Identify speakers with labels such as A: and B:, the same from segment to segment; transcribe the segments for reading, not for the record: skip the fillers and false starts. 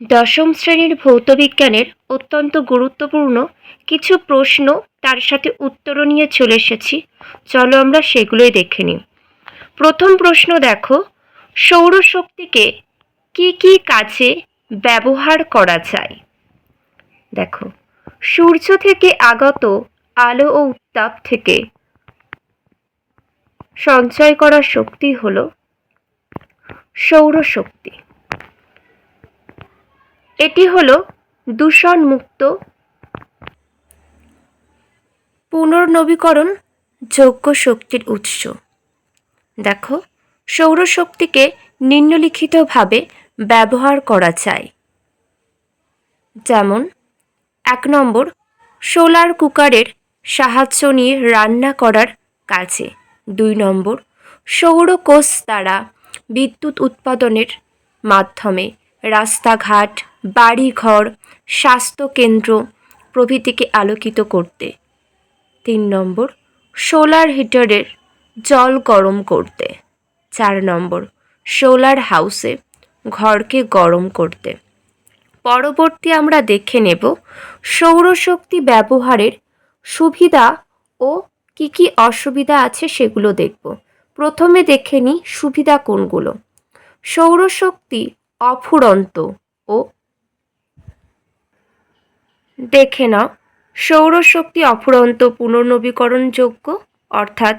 A: দশম শ্রেণীর ভৌতবিজ্ঞানের অত্যন্ত গুরুত্বপূর্ণ কিছু প্রশ্ন তার সাথে উত্তরও নিয়ে চলে এসেছি। চলো আমরা সেগুলোই দেখে নিই। প্রথম প্রশ্ন দেখো, সৌরশক্তিকে কি কি কাজে ব্যবহার করা যায়? দেখো, সূর্য থেকে আগত আলো ও উত্তাপ থেকে সঞ্চয় করা শক্তি হলো সৌরশক্তি। এটি হলো দূষণমুক্ত পুনর্নবীকরণ যোগ্য শক্তির উৎস। দেখো, সৌরশক্তিকে নিম্নলিখিতভাবে ব্যবহার করা যায়। যেমন 1 নম্বর, সোলার কুকারের সাহায্য নিয়ে রান্না করার কাজে। 2 নম্বর, সৌরকোষ দ্বারা বিদ্যুৎ উৎপাদনের মাধ্যমে রাস্তাঘাট, বাড়িঘর, স্বাস্থ্যকেন্দ্র প্রভৃতিকে আলোকিত করতে। 3 নম্বর, সোলার হিটারের জল গরম করতে। 4 নম্বর, সোলার হাউসে ঘরকে গরম করতে। পরবর্তী আমরা দেখে নেব সৌরশক্তি ব্যবহারের সুবিধা ও কি কি অসুবিধা আছে সেগুলো দেখব। প্রথমে দেখে নিই সুবিধা কোনগুলো। সৌরশক্তি অফুরন্ত ও দেখে নাও, সৌরশক্তি অফুরন্ত পুনর্নবীকরণযোগ্য, অর্থাৎ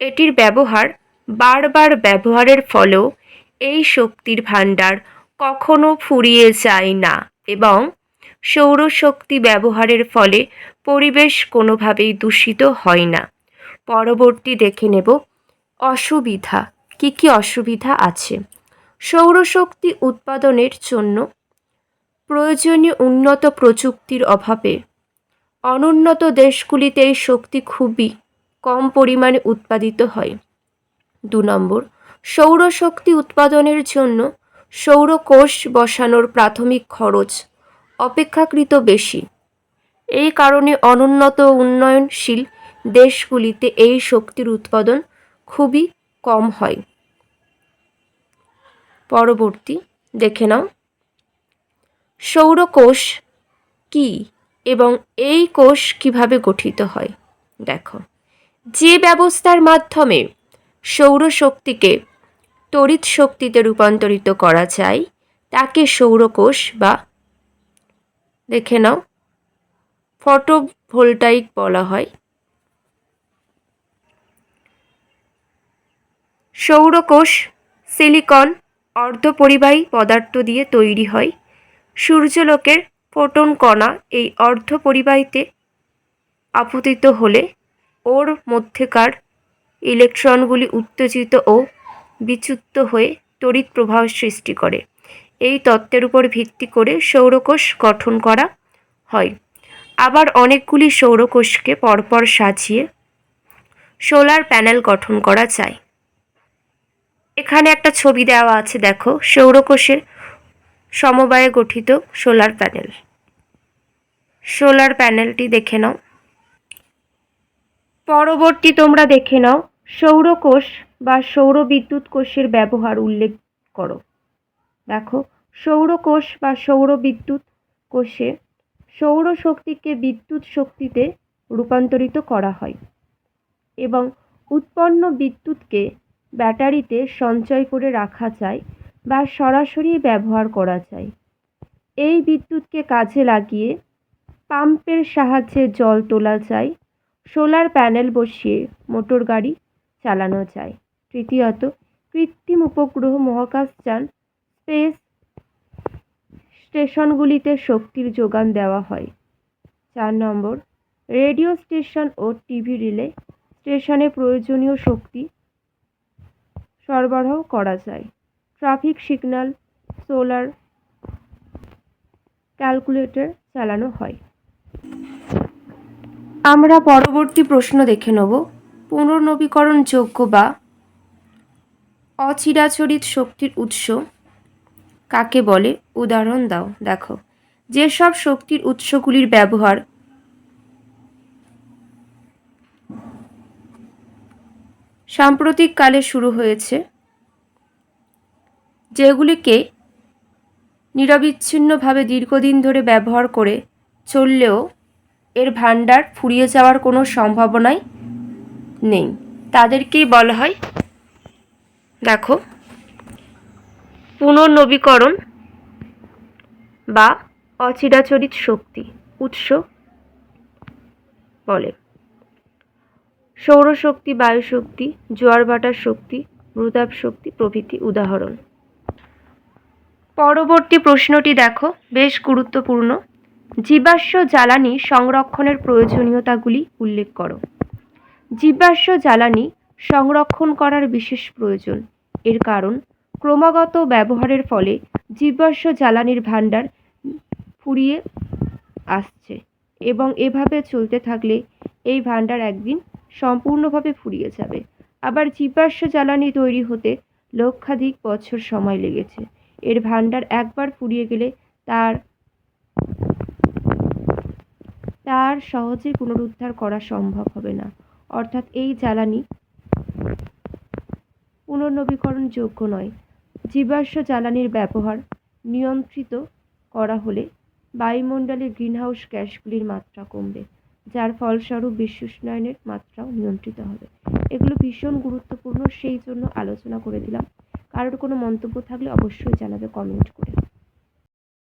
A: এটির ব্যবহার বারবার ব্যবহারের ফলেও এই শক্তির ভাণ্ডার কখনো ফুরিয়ে যায় না এবং সৌরশক্তি ব্যবহারের ফলে পরিবেশ কোনোভাবেই দূষিত হয় না। পরবর্তী দেখে নেব অসুবিধা। কি কি অসুবিধা আছে? সৌরশক্তি উৎপাদনের জন্য প্রয়োজনীয় উন্নত প্রযুক্তির অভাবে অনুন্নত দেশগুলিতে এই শক্তি খুবই কম পরিমাণে উৎপাদিত হয়। 2 নম্বর, সৌরশক্তি উৎপাদনের জন্য সৌরকোষ বসানোর প্রাথমিক খরচ অপেক্ষাকৃত বেশি। এই কারণে অনুন্নত উন্নয়নশীল দেশগুলিতে এই শক্তির উৎপাদন খুবই কম হয়। পরবর্তী দেখে নাও সৌরকোষ কি এবং এই কোষ কিভাবে গঠিত হয়। দেখো, যে ব্যবস্থার মাধ্যমে সৌরশক্তিকে তড়িৎ শক্তিতে রূপান্তরিত করা যায় তাকে সৌরকোষ বা দেখে নাও ফটোভোল্টাইক বলা হয়। সৌরকোষ সিলিকন অর্ধপরিবাহী পদার্থ দিয়ে তৈরি হয়। সূর্যালোকের ফোটন কণা এই অর্ধপরিবাহীতে আপতিত হলে ওর মধ্যেকার ইলেকট্রনগুলি উত্তেজিত ও বিচ্যুত হয়ে তড়িৎ প্রবাহ সৃষ্টি করে। এই তত্ত্বের উপর ভিত্তি করে সৌরকোষ গঠন করা হয়। আবার অনেকগুলি সৌরকোষকে পরপর সাজিয়ে সোলার প্যানেল গঠন করা যায়। এখানে একটা ছবি দেওয়া আছে, দেখো, সৌরকোষের সমবায়ে গঠিত সোলার প্যানেল। সোলার প্যানেলটি দেখে নাও। পরবর্তী তোমরা দেখে নাও সৌরকোষ বা সৌরবিদ্যুৎ কোষের ব্যবহার উল্লেখ করো। দেখো, সৌরকোষ বা সৌরবিদ্যুৎ কোষে সৌরশক্তিকে বিদ্যুৎ শক্তিতে রূপান্তরিত করা হয় এবং উৎপন্ন বিদ্যুৎকে ব্যাটারিতে সঞ্চয় করে রাখা যায় বা সরাসরি ব্যবহার করা যায়। এই বিদ্যুৎকে কাজে লাগিয়ে পাম্পের সাহায্যে জল তোলা যায়, সোলার প্যানেল বসিয়ে মোটর গাড়ি চালানো যায়। তৃতীয়ত, কৃত্রিম উপগ্রহ, মহাকাশযান, স্পেস স্টেশনগুলিতে শক্তির যোগান দেওয়া হয়। 4 নম্বর, রেডিও স্টেশন ও টিভি রিলে স্টেশনে প্রয়োজনীয় শক্তি সরবরাহ করা যায়। ট্রাফিক সিগন্যাল সোলার ক্যালকুলেটর চালানো হয়। আমরা পরবর্তী প্রশ্ন দেখে নেব পুনর্নবীকরণযোগ্য বা অচিরাচরিত শক্তির উৎস কাকে বলে, উদাহরণ দাও। দেখো, যেসব শক্তির উৎসগুলির ব্যবহার সাম্প্রতিককালে শুরু হয়েছে, যেগুলিকে নিরবিচ্ছিন্নভাবে দীর্ঘদিন ধরে ব্যবহার করে চললেও এর ভাণ্ডার ফুরিয়ে যাওয়ার কোনো সম্ভাবনাই নেই। তাদেরকেই বলা হয়, দেখো, পুনর্নবীকরণ বা অচিরাচরিত শক্তি উৎস বলে। সৌরশক্তি, বায়ুশক্তি, জোয়ার ভাটার শক্তি, ভূতাপ শক্তি প্রভৃতি উদাহরণ। পরবর্তী প্রশ্নটি দেখো, বেশ গুরুত্বপূর্ণ। জীবাশ্ম জ্বালানি সংরক্ষণের প্রয়োজনীয়তাগুলি উল্লেখ করো। জীবাশ্ম জ্বালানি সংরক্ষণ করার বিশেষ প্রয়োজন। এর কারণ, ক্রমাগত ব্যবহারের ফলে জীবাশ্ম জ্বালানির ভাণ্ডার ফুরিয়ে আসছে এবং এভাবে চলতে থাকলে এই ভাণ্ডার একদিন সম্পূর্ণভাবে ফুরিয়ে যাবে। আবার জীবাশ্ম জ্বালানি তৈরি হতে লক্ষাধিক বছর সময় লেগেছে। এর ভাণ্ডার একবার ফুরিয়ে গেলে তার সহজে পুনরুদ্ধার করা সম্ভব হবে না। অর্থাৎ এই জ্বালানি পুনর্নবীকরণযোগ্য নয়। জীবাশ্ম জ্বালানির ব্যবহার নিয়ন্ত্রিত করা হলে বায়ুমণ্ডলে গ্রিনহাউস গ্যাসগুলির মাত্রা কমবে, যার ফলস্বরূপ বিশ্ব উষ্ণায়নের মাত্রাও নিয়ন্ত্রিত হবে। এগুলো ভীষণ গুরুত্বপূর্ণ, সেই জন্য আলোচনা করে দিলাম। কারোর কোনো মন্তব্য থাকলে অবশ্যই জানাবে কমেন্ট করে।